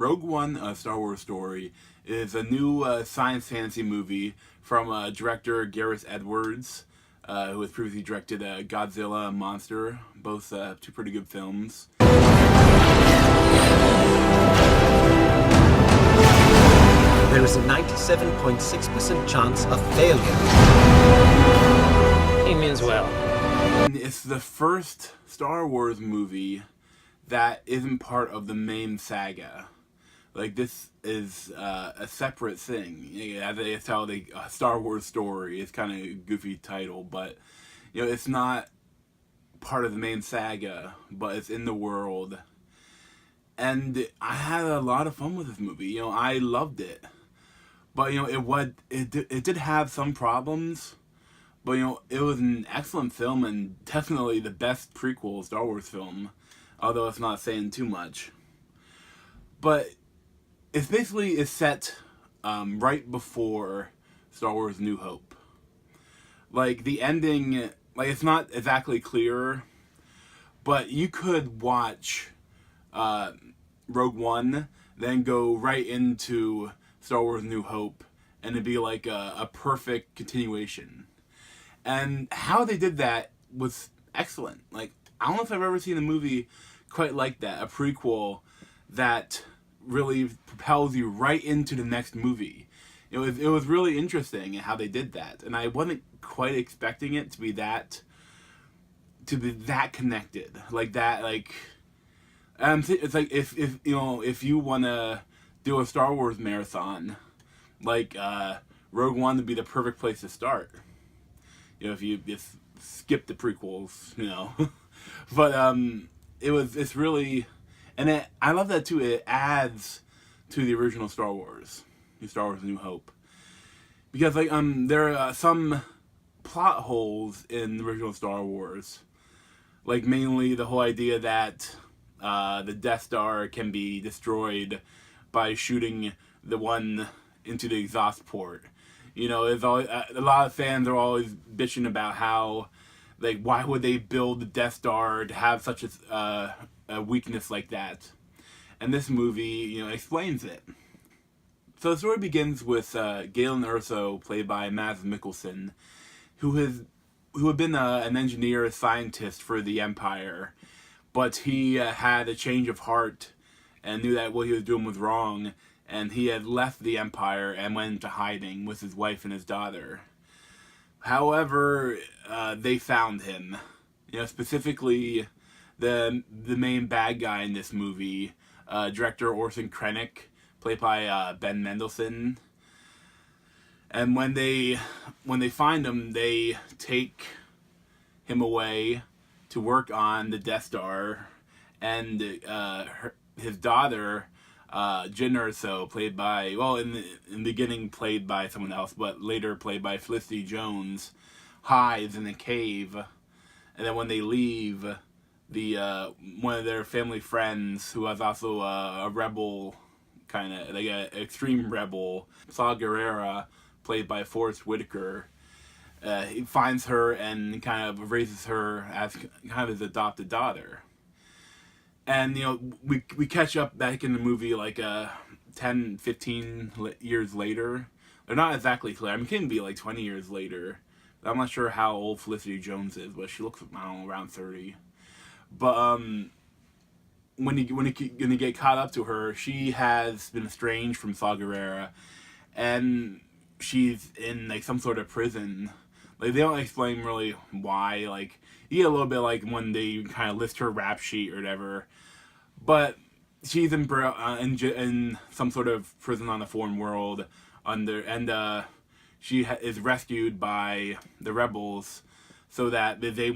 Rogue One, A Star Wars Story, is a new science fantasy movie from director Gareth Edwards, who has previously directed Godzilla and Monster, both two pretty good films. There is a 97.6% chance of failure. He means well. And it's the first Star Wars movie that isn't part of the main saga. Like, this is a separate thing. It's how they Star Wars Story. It's kind of a goofy title, but it's not part of the main saga, but it's in the world. And I had a lot of fun with this movie. I loved it, but it did have some problems. But it was an excellent film and definitely the best prequel Star Wars film, although it's not saying too much. But it's set right before Star Wars New Hope. Like, the ending, it's not exactly clear, but you could watch Rogue One, then go right into Star Wars New Hope, and it'd be like a perfect continuation. And how they did that was excellent. Like, I don't know if I've ever seen a movie quite like that, a prequel that really propels you right into the next movie. It was really interesting how they did that, and I wasn't quite expecting it to be that connected, like that. Like, it's like if you want to do a Star Wars marathon, like Rogue One would be the perfect place to start. If you just skip the prequels, but it's really, and I love that too. It adds to the original Star Wars New Hope, because there are some plot holes in the original Star Wars, like mainly the whole idea that the Death Star can be destroyed by shooting the one into the exhaust port. There's always, a lot of fans are always bitching about how, like, why would they build the Death Star to have such a weakness like that? And this movie, explains it. So the story begins with Galen Erso, played by Mads Mikkelsen, who had been an engineer, a scientist for the Empire, but he had a change of heart and knew that what he was doing was wrong. And he had left the Empire and went into hiding with his wife and his daughter. However, they found him. Specifically, the main bad guy in this movie, director Orson Krennic, played by Ben Mendelsohn. And when they find him, they take him away to work on the Death Star, and his daughter, Jyn Erso, played by, in the beginning played by someone else, but later played by Felicity Jones, hides in a cave. And then when they leave, the one of their family friends, who was also a rebel, kind of like an extreme rebel, Saw Gerrera, played by Forrest Whitaker, he finds her and kind of raises her as kind of his adopted daughter. And, we catch up back in the movie like 10, 15 years later. They're not exactly clear. I mean, it can be like 20 years later. I'm not sure how old Felicity Jones is, but she looks, I don't know, around 30. But when you get caught up to her, she has been estranged from Saw Gerrera, and she's in like some sort of prison. Like, they don't explain really why. Like, you get a little bit like when they kind of list her rap sheet or whatever, but she's in some sort of prison on a foreign world she is rescued by the rebels, so that they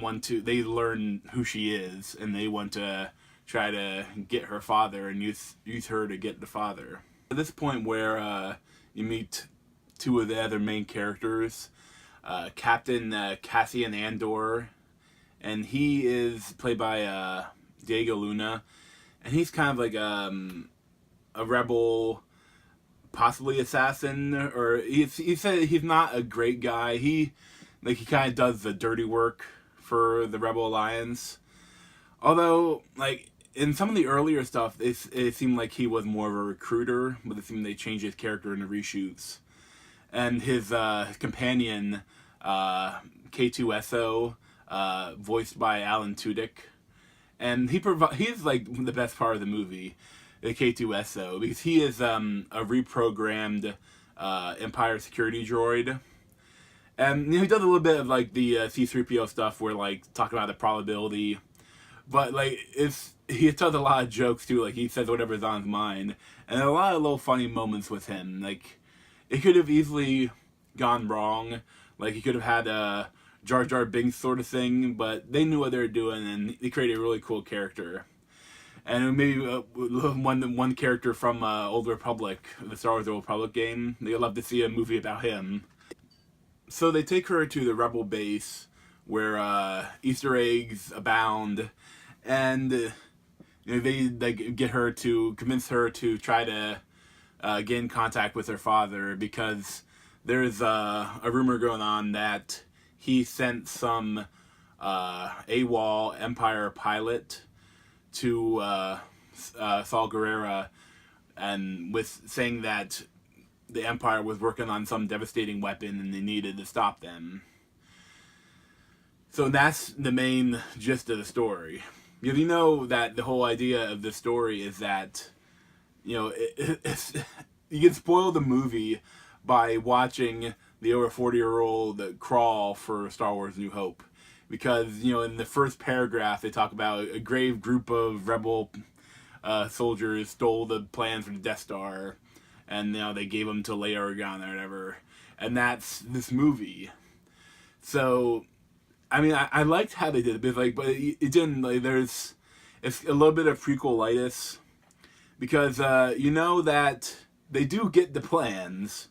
learn who she is, and they want to try to get her father and use her to get the father. At this point where you meet two of the other main characters, Captain Cassian Andor, and he is played by Diego Luna, and he's kind of like a rebel, possibly assassin, or he said he's not a great guy. He kind of does the dirty work for the Rebel Alliance. Although, like, in some of the earlier stuff, it seemed like he was more of a recruiter, but it seemed they changed his character in the reshoots. And his companion, K2SO, voiced by Alan Tudyk, and he's like the best part of the movie, the K2SO, because he is a reprogrammed Empire security droid. And he does a little bit of like the C3PO stuff where like talking about the probability, but like he tells a lot of jokes too. Like he says whatever's on his mind, and a lot of little funny moments with him. Like it could have easily gone wrong. Like he could have had a Jar Jar Binks sort of thing, but they knew what they were doing, and they created a really cool character. And maybe one character from Old Republic, the Star Wars Old Republic game. They'd love to see a movie about him. So they take her to the Rebel base, where Easter eggs abound, and they get her to convince her to try to get in contact with her father, because there's a rumor going on that he sent some AWOL Empire pilot to Saul Guerrera, and with saying that the Empire was working on some devastating weapon and they needed to stop them. So that's the main gist of the story. Because you know that the whole idea of the story is that, you can spoil the movie by watching the over 40-year-old crawl for Star Wars New Hope. Because, in the first paragraph, they talk about a grave group of rebel soldiers stole the plans for the Death Star, and they gave them to Leia Organa or whatever, and that's this movie. So, I mean, I liked how they did it, but it didn't, it's a little bit of prequel-itis, because you know that they do get the plans,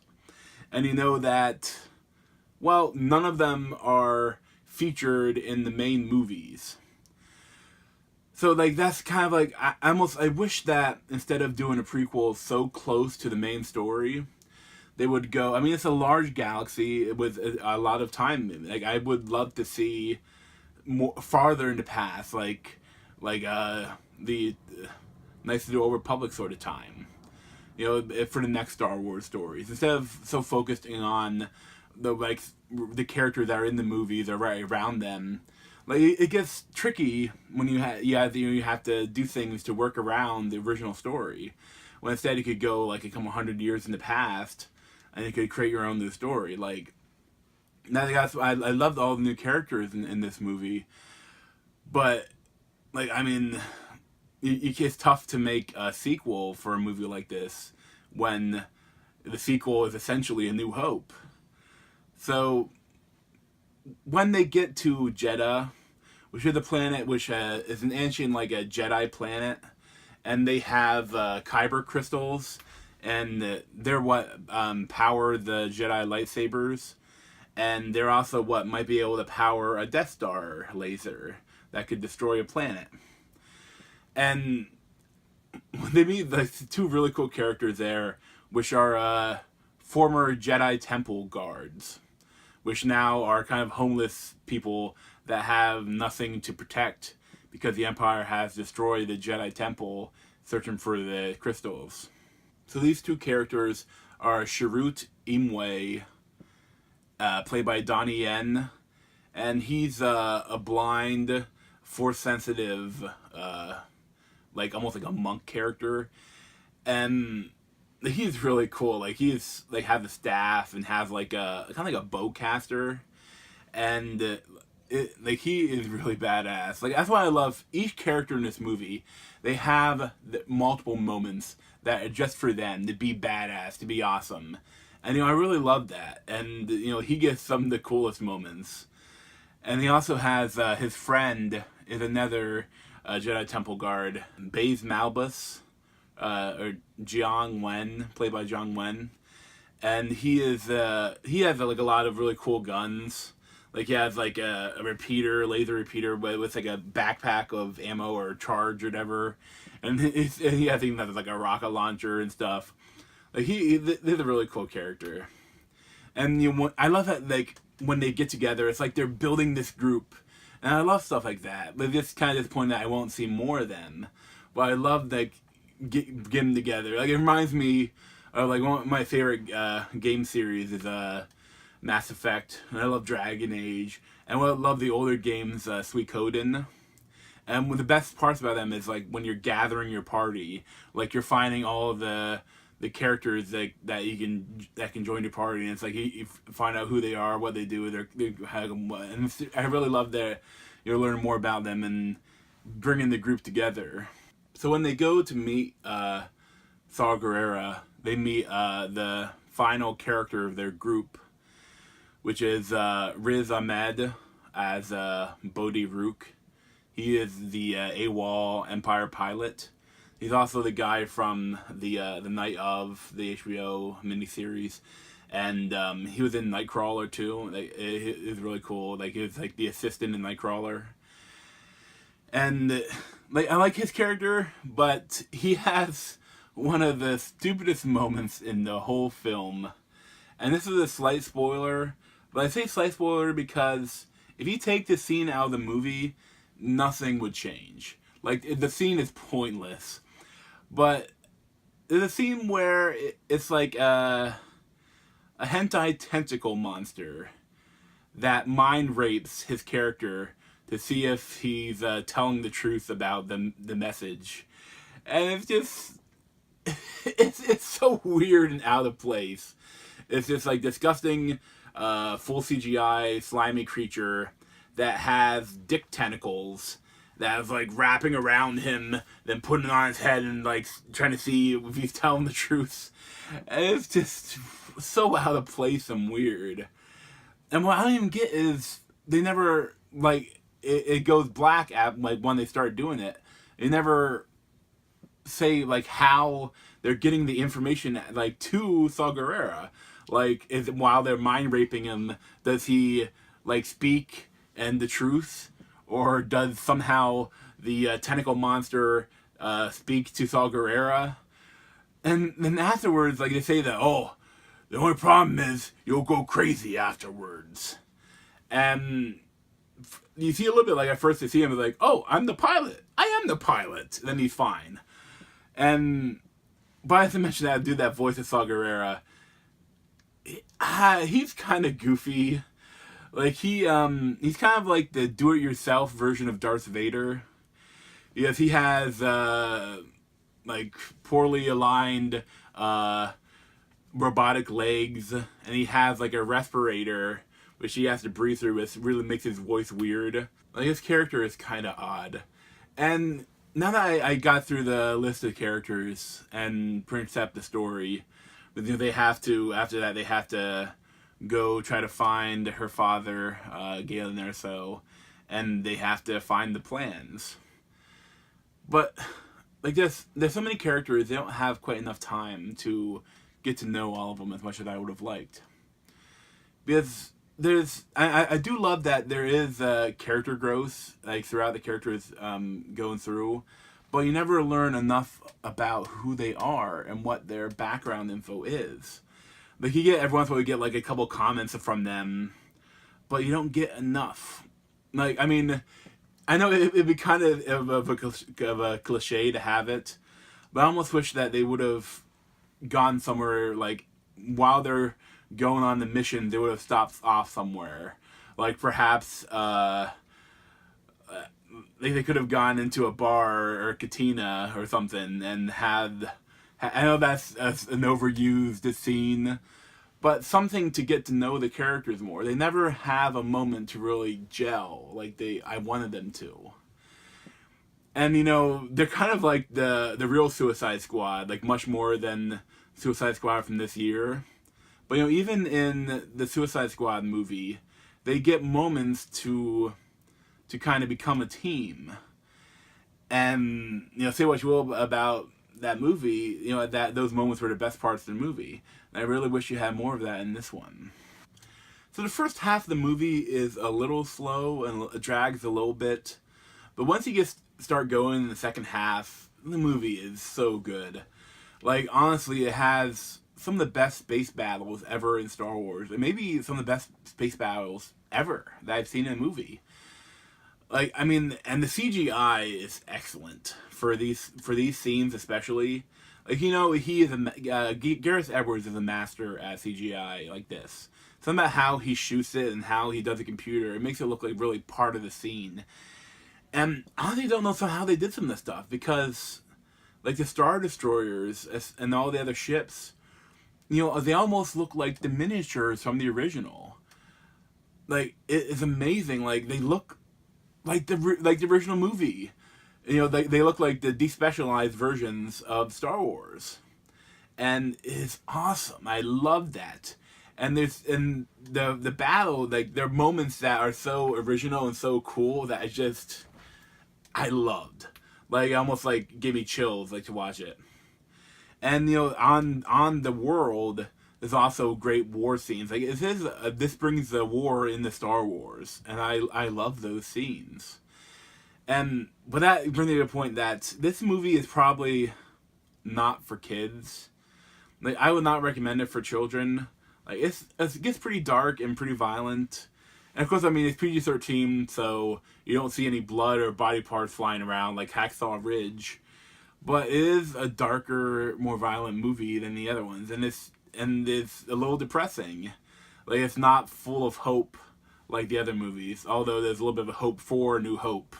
and you know that, well, none of them are featured in the main movies. So, that's kind of I wish that instead of doing a prequel so close to the main story, they would go, I mean, it's a large galaxy with a lot of time. I would love to see more farther in the past, the Knights of the Old Republic sort of time, for the next Star Wars stories. Instead of so focusing on the characters that are in the movies or right around them. It gets tricky when you have to do things to work around the original story. When instead you could go a couple 100 years in the past, and you could create your own new story. I loved all the new characters in this movie, but it's tough to make a sequel for a movie like this when the sequel is essentially A New Hope. So when they get to Jeddah, which is a planet which is an ancient a Jedi planet, and they have kyber crystals, and they're what power the Jedi lightsabers, and they're also what might be able to power a Death Star laser that could destroy a planet. And they meet two really cool characters there, which are former Jedi Temple guards, which now are kind of homeless people that have nothing to protect because the Empire has destroyed the Jedi Temple searching for the crystals. So these two characters are Chirrut Imwe, played by Donnie Yen, and he's a blind, force-sensitive, almost like a monk character, and he's really cool. He's has a staff and has a kind of a bowcaster, and he is really badass. That's why I love each character in this movie. They have multiple moments that are just for them to be badass, to be awesome, and I really love that. And he gets some of the coolest moments. And he also has his friend is another Jedi Temple guard, Baze Malbus, or Jiang Wen, played by Jiang Wen, and he has a lot of really cool guns. He has a repeater, laser repeater, with a backpack of ammo or charge or whatever, and he has even has a rocket launcher and stuff. He's a really cool character, and I love that when they get together, it's they're building this group, and I love stuff like that. But just kind of disappointed that I won't see more of them. but I love like get them together. Like it reminds me of like one of my favorite game series is Mass Effect, and I love Dragon Age, and I love the older games, Suikoden. And one of the best parts about them is like when you're gathering your party, like you're finding all of the characters that can join your party, and it's like you find out who they are, what they do, and I really love that you learn more about them and bringing the group together. So when they go to meet Saw Gerrera, they meet the final character of their group, which is Riz Ahmed as Bodhi Rook. He is the AWOL Empire pilot. He's also the guy from the Night of, the HBO miniseries, and he was in Nightcrawler too. Like, it was really cool. Like he was like the assistant in Nightcrawler, and like I like his character, but he has one of the stupidest moments in the whole film, and this is a slight spoiler. But I say slight spoiler because if you take this scene out of the movie, nothing would change. Like the scene is pointless. But there's a scene where it's like a hentai tentacle monster that mind rapes his character to see if he's telling the truth about the message, and it's just it's so weird and out of place. It's just like disgusting, full CGI slimy creature that has dick tentacles that is like wrapping around him, then putting it on his head and like trying to see if he's telling the truth. And it's just so out of place and weird. And what I don't even get is they never like it goes black at like when they start doing it. They never say like how they're getting the information like to Saw Gerrera. Like is while they're mind raping him, does he like speak and the truth? Or does somehow the tentacle monster speak to Saw Gerrera? And then afterwards, like they say that, oh, the only problem is you'll go crazy afterwards. And you see a little bit like at first they see him as like, oh, I'm the pilot. I am the pilot. And then he's fine. And but I have to mention that dude that voice of Saw Gerrera, he's kind of goofy. Like he's kind of like the do-it-yourself version of Darth Vader. Yes, he has like poorly aligned robotic legs, and he has like a respirator which he has to breathe through, which really makes his voice weird. Like his character is kind of odd. And now that I got through the list of characters and Princep the story, but they have to after that they have to go try to find her father, Galen Erso, and they have to find the plans. But like there's so many characters, they don't have quite enough time to get to know all of them as much as I would have liked. Because I do love that there is character growth like throughout the characters going through, but you never learn enough about who they are and what their background info is. Like you get every once in a while you get like a couple comments from them, but you don't get enough. Like I mean, I know it'd be kind of a cliche to have it, but I almost wish that they would have gone somewhere like while they're going on the mission, they would have stopped off somewhere, like perhaps they could have gone into a bar or a cantina or something and had. I know that's an overused scene, but something to get to know the characters more. They never have a moment to really gel like I wanted them to. And you know, they're kind of like the real Suicide Squad, like much more than Suicide Squad from this year. But you know, even in the Suicide Squad movie, they get moments to kind of become a team. And you know, say what you will about that movie, you know, that those moments were the best parts of the movie. And I really wish you had more of that in this one. So the first half of the movie is a little slow and it drags a little bit. But once you start going in the second half, the movie is so good. Like, honestly, it has some of the best space battles ever in Star Wars. And maybe some of the best space battles ever that I've seen in a movie. Like, I mean, and the CGI is excellent for these scenes, especially. Like, he is Gareth Edwards is a master at CGI like this. Something about how he shoots it and how he does the computer, it makes it look like really part of the scene. And I honestly don't know how they did some of this stuff, because like the Star Destroyers and all the other ships, they almost look like the miniatures from the original. Like, it is amazing. Like, they look like the original movie. They look like the despecialized versions of Star Wars, and it's awesome. I love that. And the battle, like, there are moments that are so original and so cool that I loved. Like, almost like gave me chills, like, to watch it. And on the world, there's also great war scenes. Like, this brings the war into Star Wars, and I love those scenes. But that brings me to the point that this movie is probably not for kids. Like, I would not recommend it for children. Like, it gets pretty dark and pretty violent. And of course, I mean, it's PG-13, so you don't see any blood or body parts flying around like Hacksaw Ridge. But it is a darker, more violent movie than the other ones, and it's a little depressing. Like, it's not full of hope like the other movies, although there's a little bit of a hope for New Hope,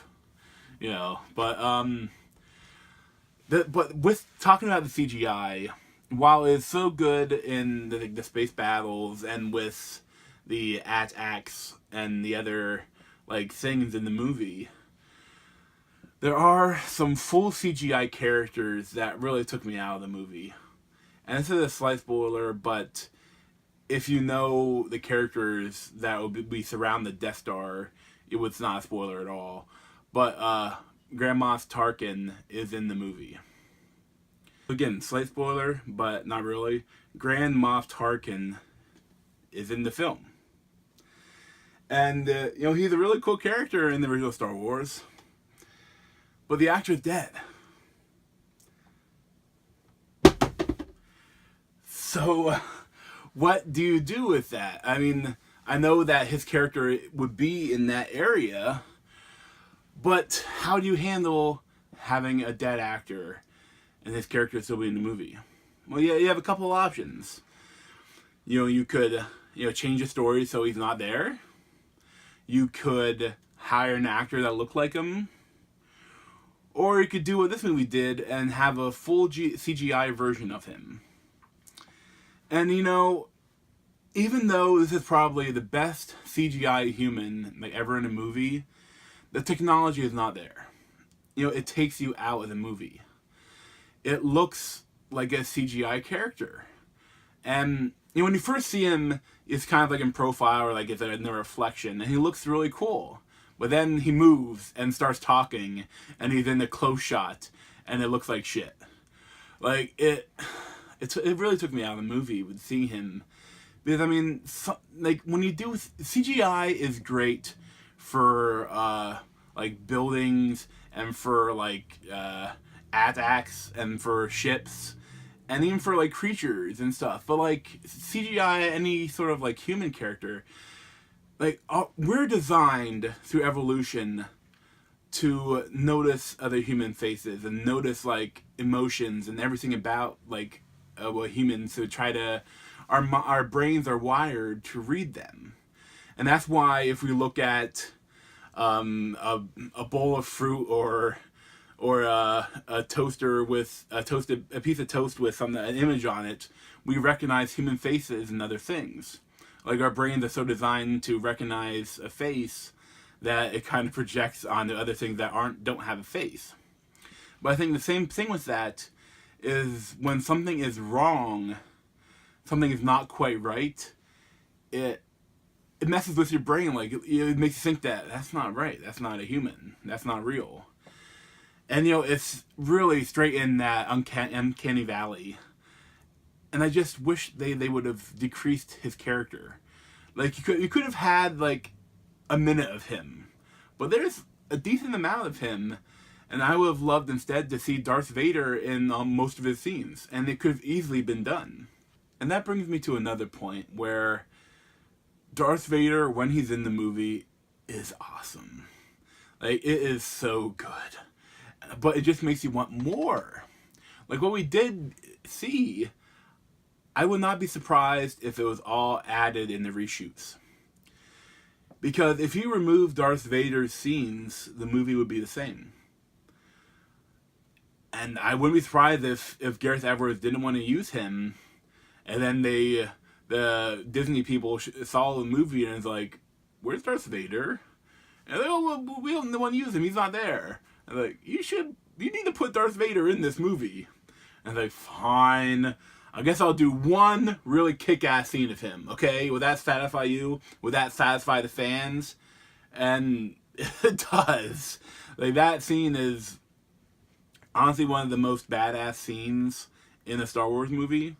But but with talking about the CGI, while it's so good in the space battles and with the AT-ACs and the other like things in the movie, there are some full CGI characters that really took me out of the movie. And this is a slight spoiler, but if you know the characters that will be surround the Death Star, it was not a spoiler at all. But Grand Moff Tarkin is in the movie. Again, slight spoiler, but not really. Grand Moff Tarkin is in the film. And, he's a really cool character in the original Star Wars. But the actor's dead. So, what do you do with that? I mean, I know that his character would be in that area, but how do you handle having a dead actor and his character still be in the movie? Well, yeah, you have a couple of options. You could, change the story so he's not there. You could hire an actor that looked like him. Or you could do what this movie did and have a full CGI version of him. And, even though this is probably the best CGI human like ever in a movie, the technology is not there. It takes you out of the movie. It looks like a CGI character. And, when you first see him, it's kind of like in profile or like it's in the reflection, and he looks really cool. But then he moves and starts talking, and he's in the close shot, and it looks like shit. Like, it really took me out of the movie with seeing him. Because, I mean, when you do... CGI is great for, like, buildings and for, like, AT-ACs and for ships and even for, like, creatures and stuff. But, like, CGI, any sort of, like, human character... Like, we're designed through evolution to notice other human faces and notice, like, emotions and everything about, like, humans to try to... Our brains are wired to read them. And that's why if we look at a bowl of fruit or a toaster with a piece of toast with an image on it, we recognize human faces and other things. Like, our brains are so designed to recognize a face that it kind of projects onto other things that don't have a face. But I think the same thing with that is when something is wrong, something is not quite right, it messes with your brain. Like, it makes you think that that's not right, that's not a human, that's not real. And, it's really straight in that uncanny valley. And I just wish they would have decreased his character. Like, you could have had, like, a minute of him. But there's a decent amount of him. And I would have loved instead to see Darth Vader in most of his scenes. And it could have easily been done. And that brings me to another point where Darth Vader, when he's in the movie, is awesome. Like, it is so good. But it just makes you want more. Like, what we did see, I would not be surprised if it was all added in the reshoots. Because if you remove Darth Vader's scenes, the movie would be the same. And I wouldn't be surprised if Gareth Edwards didn't want to use him, and then the Disney people saw the movie and it's like, "Where's Darth Vader?" And they're like, "Oh, well, we don't want to use him. He's not there." And like, you need to put Darth Vader in this movie. And like, fine. I guess I'll do one really kick-ass scene of him. Okay, will that satisfy you? Will that satisfy the fans? And it does. Like, that scene is honestly one of the most badass scenes in a Star Wars movie.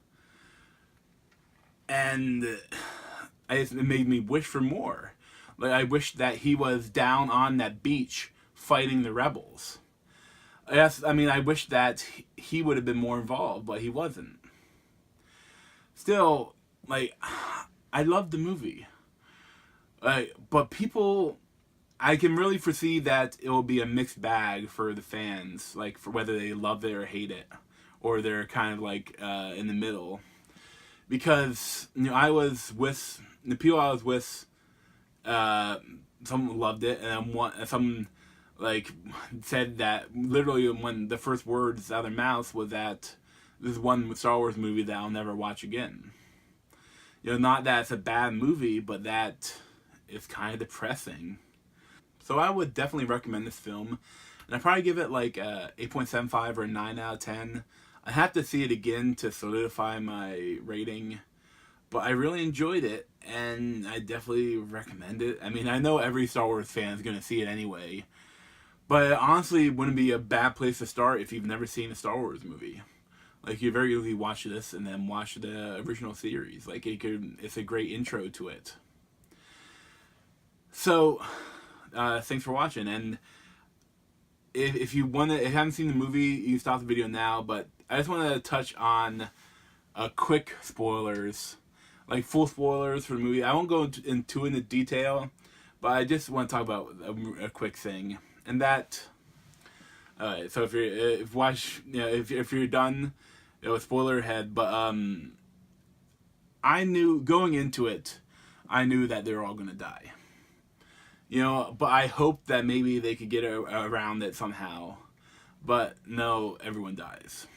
And it made me wish for more. Like, I wish that he was down on that beach fighting the rebels. Yes, I mean, I wish that he would have been more involved, but he wasn't. Still, like, I love the movie. But people, I can really foresee that it will be a mixed bag for the fans, like, for whether they love it or hate it, or they're kind of like in the middle. Because, you know, I was with the people I was with. Some loved it, and some like said that literally when the first words out of their mouths was that this is one Star Wars movie that I'll never watch again. You know, not that it's a bad movie, but that it's kind of depressing. So I would definitely recommend this film, and I'd probably give it like a 8.75 or a 9 out of 10. I have to see it again to solidify my rating, but I really enjoyed it, and I definitely recommend it. I mean, I know every Star Wars fan is going to see it anyway, but honestly, it wouldn't be a bad place to start if you've never seen a Star Wars movie. Like, you very easily watch this and then watch the original series. Like, it's a great intro to it. So, thanks for watching, and if you haven't seen the movie, you can stop the video now, but I just want to touch on quick spoilers. Like, full spoilers for the movie. I won't go into detail, but I just want to talk about a quick thing, and that. So if you're done, it was spoiler ahead. But I knew going into it, I knew that they were all gonna die. You know, but I hoped that maybe they could get around it somehow. But no, everyone dies,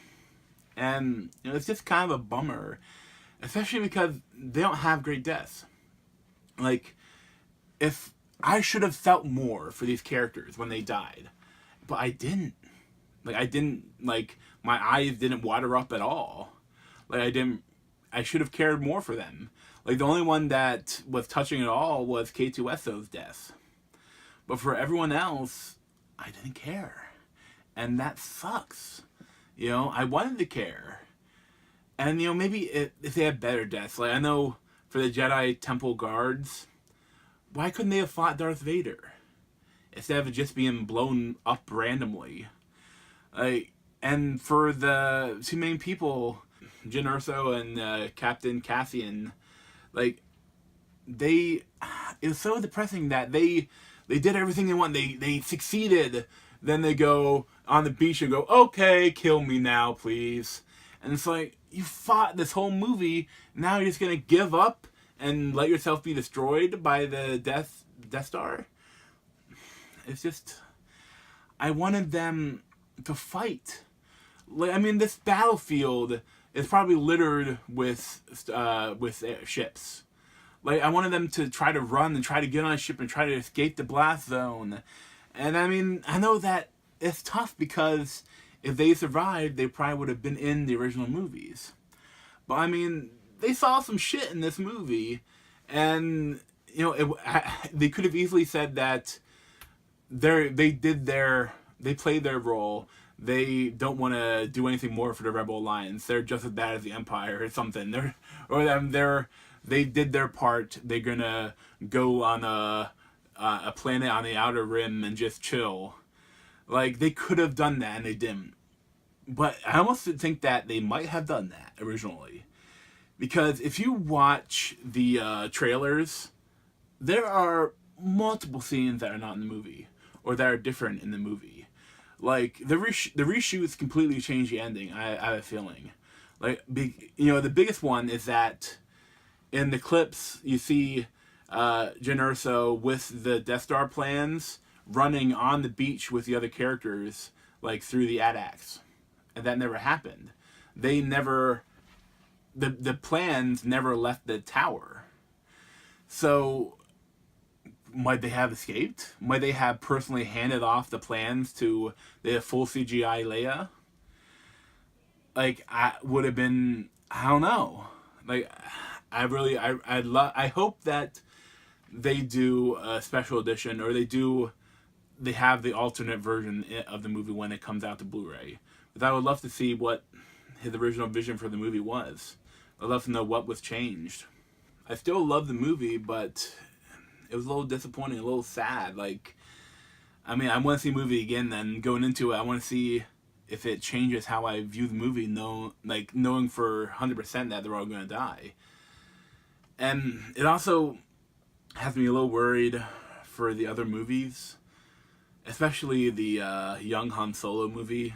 and you know, it's just kind of a bummer. Especially because they don't have great deaths. Like, if I should have felt more for these characters when they died, but I didn't. Like, my eyes didn't water up at all. I should have cared more for them. Like, the only one that was touching at all was K2SO's death. But for everyone else, I didn't care. And that sucks. You know, I wanted to care. And, you know, maybe if they had better deaths. Like, I know for the Jedi Temple guards, why couldn't they have fought Darth Vader? Instead of just being blown up randomly. Like, and for the two main people, Jyn Erso and Captain Cassian, like, it was so depressing that they did everything they want. They succeeded. Then they go on the beach and go, okay, kill me now, please. And it's like, you fought this whole movie, now you're just gonna give up and let yourself be destroyed by the Death Star? It's just, I wanted them to fight. Like, I mean, this battlefield is probably littered with ships. Like, I wanted them to try to run and try to get on a ship and try to escape the blast zone. And I mean, I know that it's tough because if they survived, they probably would have been in the original movies. But I mean, they saw some shit in this movie, and you know, they could have easily said that they played their role. They don't want to do anything more for the Rebel Alliance. They're just as bad as the Empire or something. They did their part. They're gonna go on a planet on the outer rim and just chill. Like, they could have done that and they didn't. But I almost think that they might have done that originally. Because if you watch the trailers, there are multiple scenes that are not in the movie. or that are different in the movie. Like the reshoots completely change the ending. I have a feeling, like the biggest one is that in the clips you see Jyn Erso with the Death Star plans running on the beach with the other characters, like through the AT-ACs, and that never happened. They never, the plans never left the tower. So might they have escaped? Might they have personally handed off the plans to the full CGI Leia? Like, I would have been, I don't know. Like, I hope that they do a special edition, or they have the alternate version of the movie when it comes out to Blu-ray. But I would love to see what his original vision for the movie was. I'd love to know what was changed. I still love the movie, but it was a little disappointing, a little sad. Like, I mean, I want to see the movie again. Then going into it, I want to see if it changes how I view the movie. Knowing for 100% that they're all going to die, and it also has me a little worried for the other movies, especially the young Han Solo movie.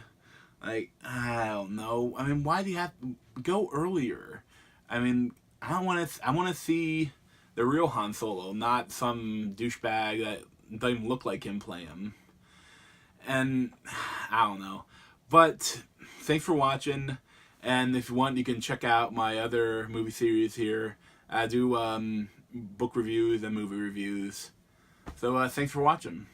Like, I don't know. I mean, why do you have to go earlier? I mean, I want to see the real Han Solo, not some douchebag that doesn't even look like him play him. And I don't know. But thanks for watching. And if you want, you can check out my other movie series here. I do book reviews and movie reviews. So thanks for watching.